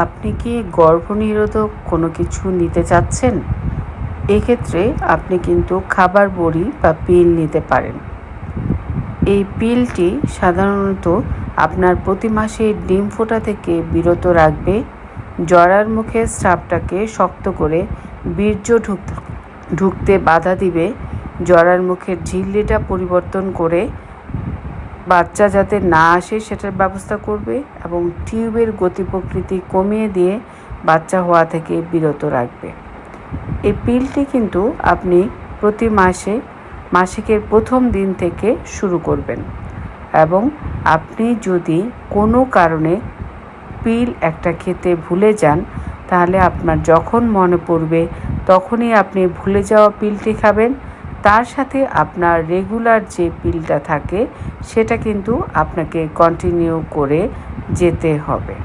আপনি কি গর্ভনিরোধক কোনো কিছু নিতে চাচ্ছেন? এক্ষেত্রে আপনি কিন্তু খাবার বড়ি বা পিল নিতে পারেন। এই পিলটি সাধারণত আপনার প্রতি মাসে ডিম ফোটা থেকে বিরত রাখবে, জরার মুখের স্রাবটাকে শক্ত করে বীর্য ঢুকতে বাধা দিবে, জরার মুখের ঝিল্লিটা পরিবর্তন করে বাচ্চা যাতে না আসে সেটার ব্যবস্থা করবে এবং টিউবের গতি প্রকৃতি কমিয়ে দিয়ে বাচ্চা হওয়া থেকে বিরত রাখবে। এই পিলটি কিন্তু আপনি প্রতি মাসিকের প্রথম দিন থেকে শুরু করবেন এবং আপনি যদি কোনো কারণে পিল একটা খেতে ভুলে যান, তাহলে আপনার যখন মনে পড়বে তখনই আপনি ভুলে যাওয়া পিলটি খাবেন। তার সাথে আপনার রেগুলার যে পিলটা থাকে সেটা কিন্তু আপনাকে কন্টিনিউ করে যেতে হবে।